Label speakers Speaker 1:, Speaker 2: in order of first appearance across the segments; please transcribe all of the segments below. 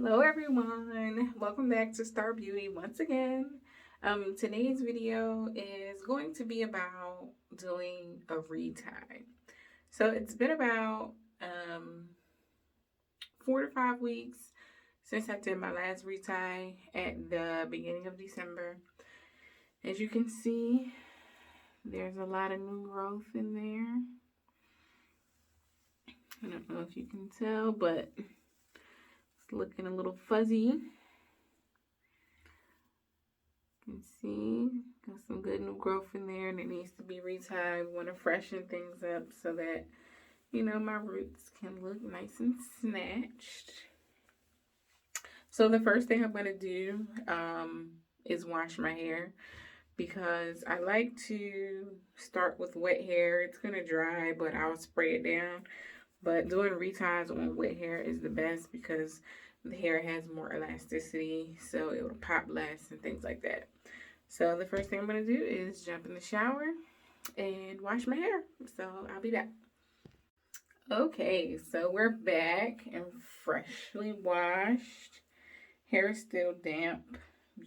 Speaker 1: Hello everyone, welcome back to Star Beauty once again. Today's video is going to be about doing a retie. So it's been about 4 to 5 weeks since I did my last retie at the beginning of December. As you can see, there's a lot of new growth in there. I don't know if you can tell, but it's looking a little fuzzy. You can see, got some good new growth in there, and it needs to be retied. Want to freshen things up so that, my roots can look nice and snatched. So the first thing I'm going to do is wash my hair, because I like to start with wet hair. It's going to dry, but I'll spray it down. But doing reties on wet hair is the best because the hair has more elasticity, so it will pop less and things like that. So the first thing I'm going to do is jump in the shower and wash my hair. So I'll be back. Okay, so we're back and freshly washed. Hair is still damp.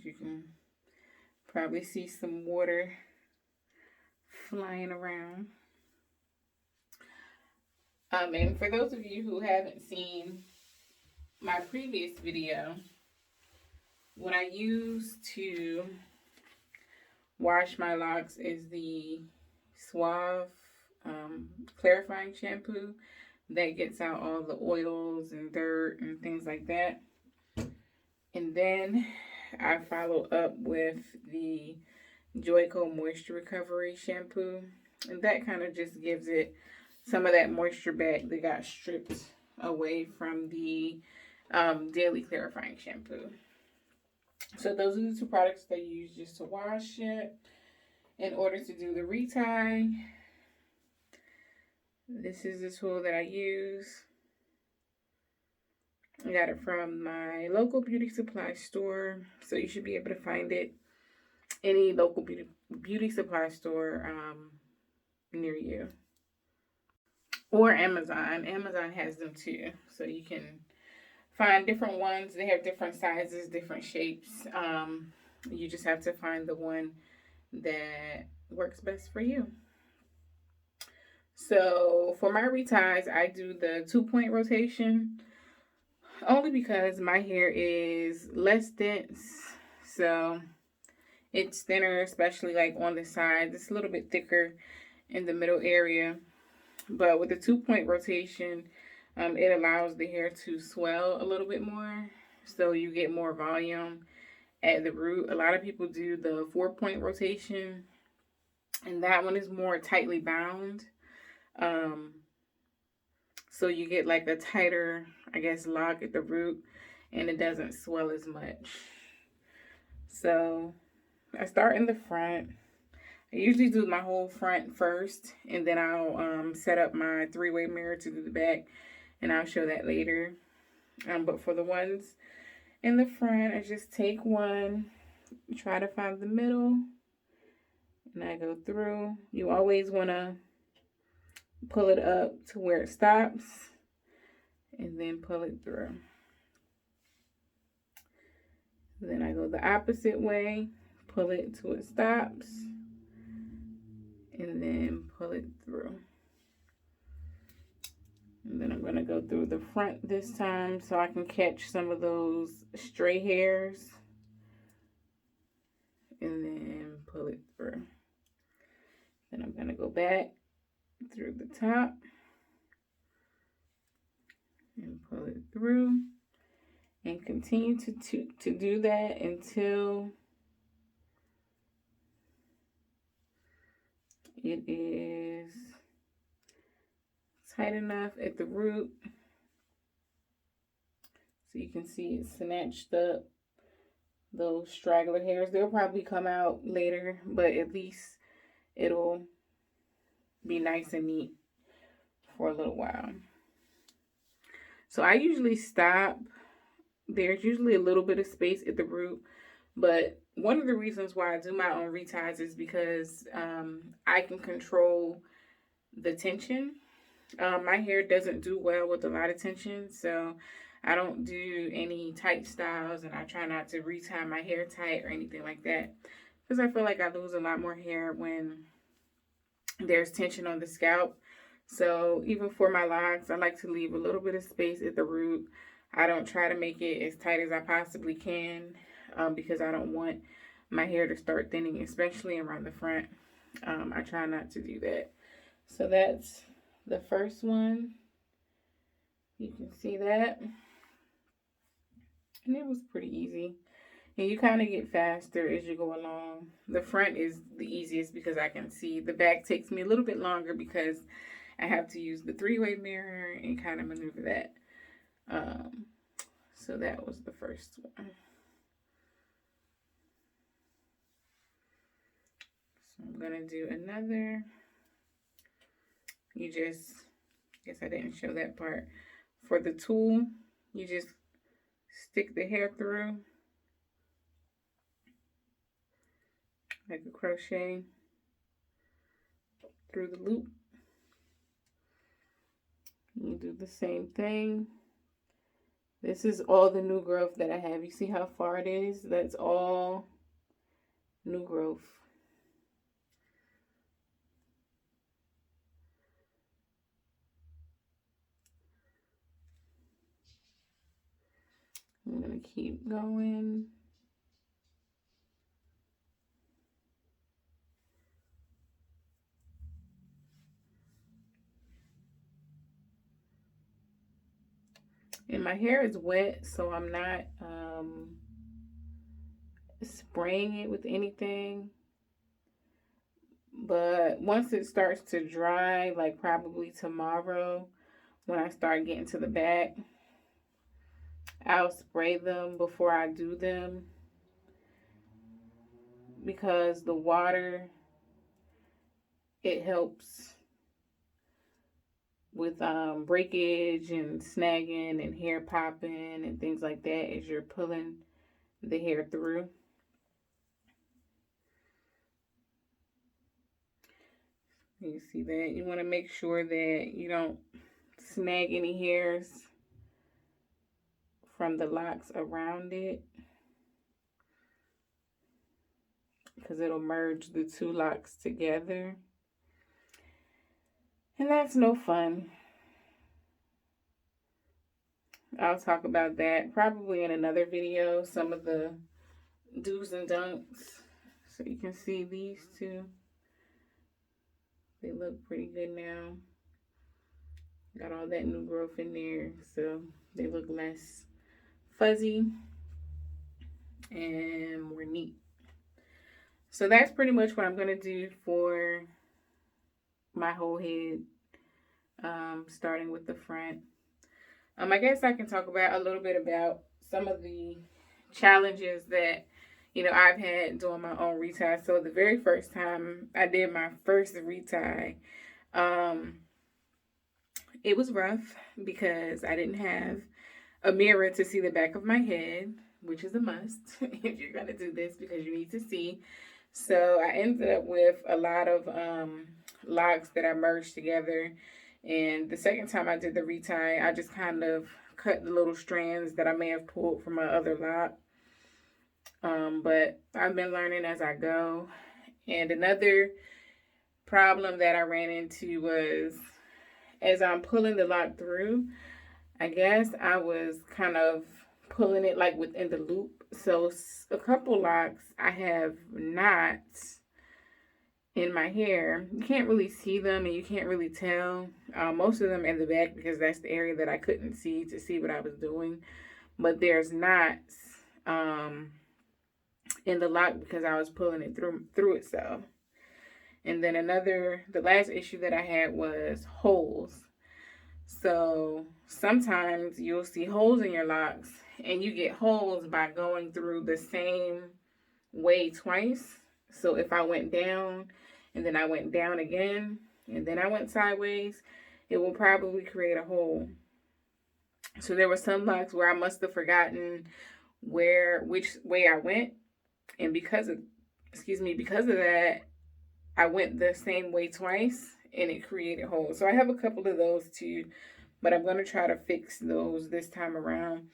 Speaker 1: You can probably see some water flying around. And for those of you who haven't seen my previous video, what I use to wash my locks is the Suave clarifying shampoo that gets out all the oils and dirt and things like that. And then I follow up with the Joico Moisture Recovery shampoo, and that kind of just gives it some of that moisture back that got stripped away from the daily clarifying shampoo. So those are the two products that I use just to wash it. In order to do the retie, this is the tool that I use. I got it from my local beauty supply store, so you should be able to find it any local beauty supply store near you. Or Amazon. Amazon has them too, so you can find different ones. They have different sizes, different shapes. You just have to find the one that works best for you. So for my reties, I do the 2-point rotation only because my hair is less dense. So it's thinner, especially like on the sides. It's a little bit thicker in the middle area. But with the 2-point rotation, it allows the hair to swell a little bit more, so you get more volume at the root. A lot of people do the 4-point rotation, and that one is more tightly bound. So you get like a tighter, lock at the root, and it doesn't swell as much. So I start in the front. I usually do my whole front first, and then I'll set up my 3-way mirror to do the back, and I'll show that later. But for the ones in the front, I just take one, try to find the middle, and I go through. You always want to pull it up to where it stops, and then pull it through. Then I go the opposite way, pull it till it stops, and then pull it through. And then I'm going to go through the front this time so I can catch some of those stray hairs, and then pull it through. Then I'm going to go back through the top and pull it through, and continue to do that until it is tight enough at the root so you can see it snatched up those straggler hairs. They'll probably come out later, but at least it'll be nice and neat for a little while. So I usually stop. There's usually a little bit of space at the root, but one of the reasons why I do my own reties is because I can control the tension. My hair doesn't do well with a lot of tension, so I don't do any tight styles, and I try not to retie my hair tight or anything like that, because I feel like I lose a lot more hair when there's tension on the scalp. So even for my locks, I like to leave a little bit of space at the root. I don't try to make it as tight as I possibly can, because I don't want my hair to start thinning, especially around the front. I try not to do that. So that's the first one. You can see that. And it was pretty easy. And you kind of get faster as you go along. The front is the easiest because I can see. The back takes me a little bit longer because I have to use the three-way mirror and kind of maneuver that. So that was the first one. So I'm going to do another. You just, guess I didn't show that part. For the tool, you just stick the hair through like a crochet through the loop. You do the same thing. This is all the new growth that I have. You see how far it is? That's all new growth. I'm going to keep going. And my hair is wet, so I'm not spraying it with anything. But once it starts to dry, like probably tomorrow, when I start getting to the back, I'll spray them before I do them, because the water, it helps with breakage and snagging and hair popping and things like that as you're pulling the hair through. You see that? You want to make sure that you don't snag any hairs from the locks around it, because it'll merge the two locks together. And that's no fun. I'll talk about that probably in another video, some of the do's and don'ts. So you can see these two. They look pretty good now. Got all that new growth in there, so they look less fuzzy and more neat. So that's pretty much what I'm going to do for my whole head, starting with the front. I guess I can talk about a little bit about some of the challenges that I've had doing my own retie. So the very first time I did my first retie, it was rough because I didn't have a mirror to see the back of my head, which is a must if you're going to do this, because you need to see. So I ended up with a lot of locks that I merged together. And the second time I did the retie, I just kind of cut the little strands that I may have pulled from my other lock. But I've been learning as I go. And another problem that I ran into was, as I'm pulling the lock through, I guess I was kind of pulling it like within the loop. So a couple locks I have knots in my hair. You can't really see them and you can't really tell. Most of them in the back, because that's the area that I couldn't see to see what I was doing. But there's knots in the lock because I was pulling it through itself. And then the last issue that I had was holes. So sometimes you'll see holes in your locks, and you get holes by going through the same way twice. So if I went down and then I went down again and then I went sideways, it will probably create a hole. So there were some locks where I must have forgotten which way I went, and because of that, I went the same way twice, and it created holes. So I have a couple of those too, but I'm going to try to fix those this time around.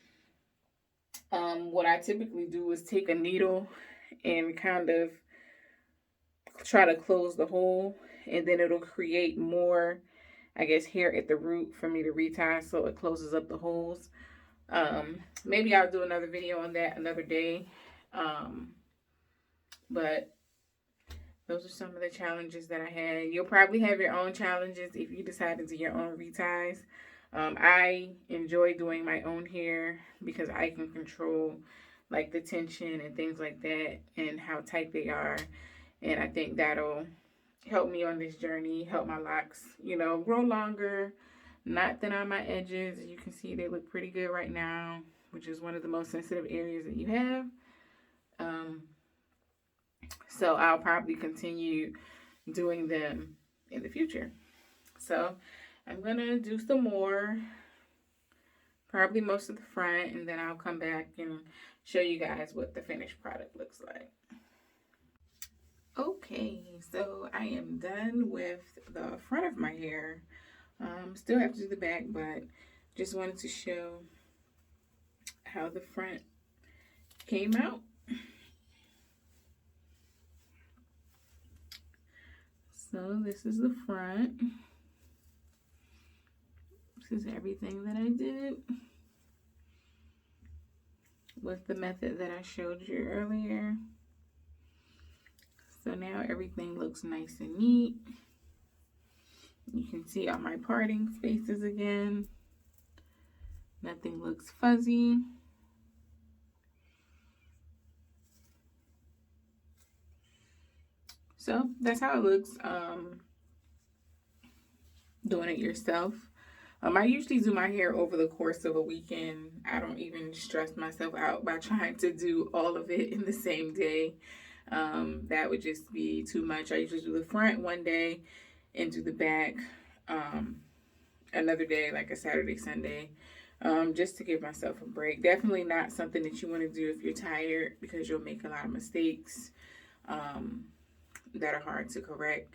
Speaker 1: What I typically do is take a needle and kind of try to close the hole, and then it'll create more, I guess, hair at the root for me to retie, so it closes up the holes. Maybe I'll do another video on that another day. But those are some of the challenges that I had. You'll probably have your own challenges if you decide to do your own reties. I enjoy doing my own hair because I can control like the tension and things like that and how tight they are. And I think that'll help me on this journey, help my locks, you know, grow longer, not thin on my edges. As you can see, they look pretty good right now, which is one of the most sensitive areas that you have. So I'll probably continue doing them in the future. So I'm going to do some more, probably most of the front, and then I'll come back and show you guys what the finished product looks like. Okay, so I am done with the front of my hair. Still have to do the back, but just wanted to show how the front came out. So this is the front. This is everything that I did with the method that I showed you earlier. So now everything looks nice and neat. You can see all my parting spaces again. Nothing looks fuzzy. So that's how it looks doing it yourself. I usually do my hair over the course of a weekend. I don't even stress myself out by trying to do all of it in the same day. That would just be too much. I usually do the front one day and do the back another day, like a Saturday, Sunday, just to give myself a break. Definitely not something that you want to do if you're tired, because you'll make a lot of mistakes that are hard to correct.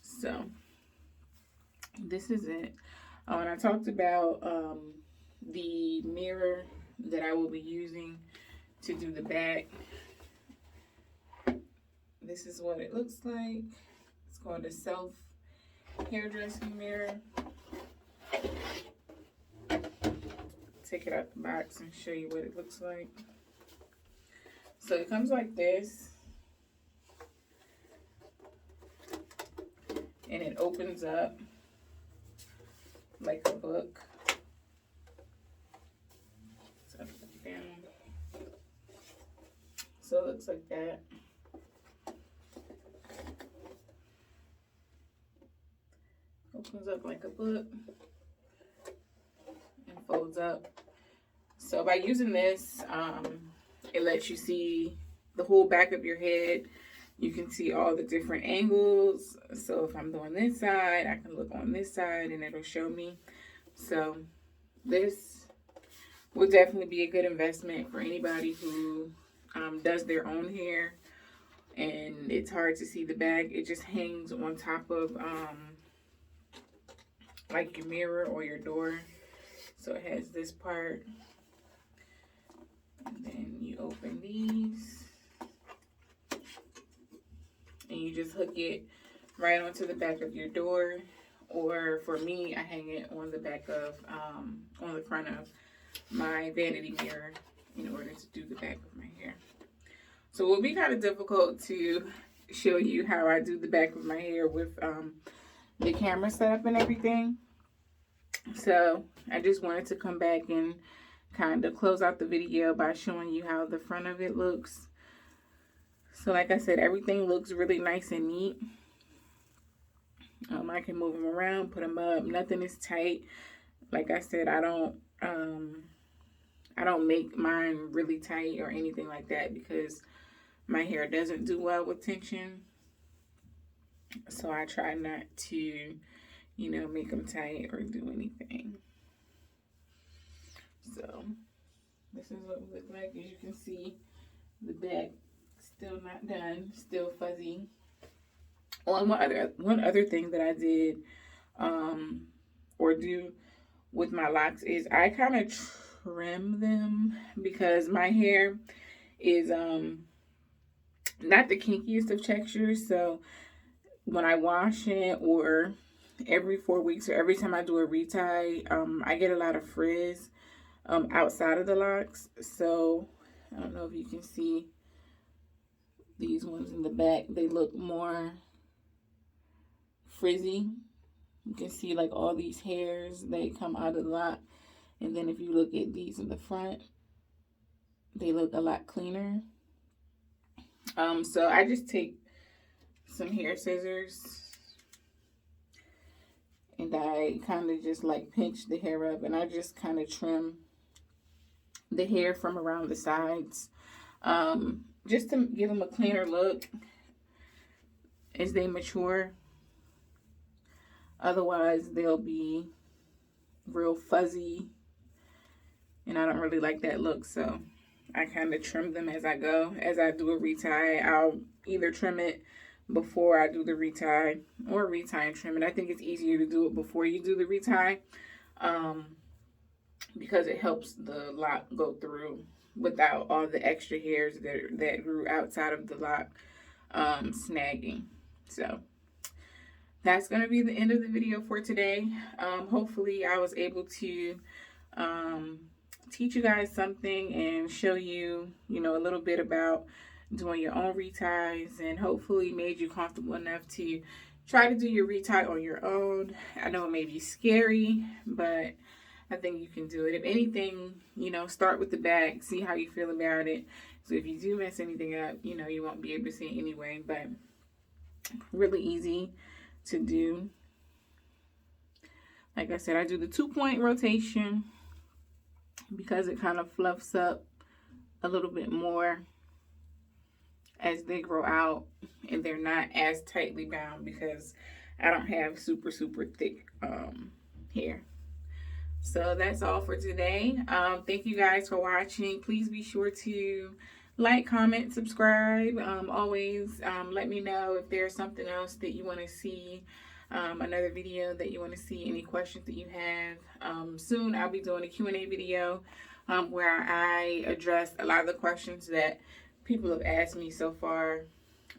Speaker 1: So this is it. And I talked about the mirror that I will be using to do the back. This is what it looks like. It's called a self hairdressing mirror. Take it out the box and show you what it looks like. So it comes like this, and it opens up like a book. So down. So it looks like that. Opens up like a book and folds up. So by using this, it lets you see the whole back of your head. You can see all the different angles. So if I'm doing this side, I can look on this side and it'll show me. So this will definitely be a good investment for anybody who does their own hair and it's hard to see the back. It just hangs on top of like your mirror or your door. So it has this part. And then you open these. And you just hook it right onto the back of your door. Or for me, I hang it on the back of, on the front of my vanity mirror in order to do the back of my hair. So it will be kind of difficult to show you how I do the back of my hair with the camera setup and everything. So I just wanted to come back and kind of close out the video by showing you how the front of it looks. So like I said, everything looks really nice and neat. I can move them around, put them up. Nothing is tight. Like I said, I don't make mine really tight or anything like that because my hair doesn't do well with tension. So I try not to, you know, make them tight or do anything. So this is what it looks like. As you can see, the back still not done, still fuzzy. On one other thing that I did or do with my locks is I kind of trim them because my hair is not the kinkiest of textures. So when I wash it, or every 4 weeks, or every time I do a retie, I get a lot of frizz outside of the locks. So I don't know if you can see these ones in the back. They look more frizzy. You can see like all these hairs that come out of the lock. And then if you look at these in the front, they look a lot cleaner. So I just take some hair scissors and I kind of just like pinch the hair up, and I just kind of trim the hair from around the sides, just to give them a cleaner look as they mature. Otherwise, they'll be real fuzzy, and I don't really like that look. So I kind of trim them as I go. As I do a retie, I'll either trim it before I do the retie, or retie and trim it. I think it's easier to do it before you do the retie, because it helps the lock go through without all the extra hairs that grew outside of the lock snagging. So that's going to be the end of the video for today. Hopefully I was able to teach you guys something and show you, a little bit about doing your own reties, and hopefully made you comfortable enough to try to do your retie on your own. I know it may be scary, but I think you can do it. If anything, start with the back, see how you feel about it. So if you do mess anything up, you won't be able to see it anyway, but really easy to do. Like I said, I do the 2-point rotation because it kind of fluffs up a little bit more as they grow out, and they're not as tightly bound because I don't have super thick hair. So that's all for today. Thank you guys for watching. Please be sure to like, comment, subscribe. Always let me know if there's something else that you want to see, another video that you want to see, any questions that you have. Soon I'll be doing a Q&A video where I address a lot of the questions that people have asked me so far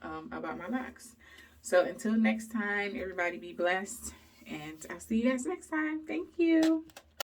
Speaker 1: about my locks. So until next time, everybody be blessed, and I'll see you guys next time. Thank you.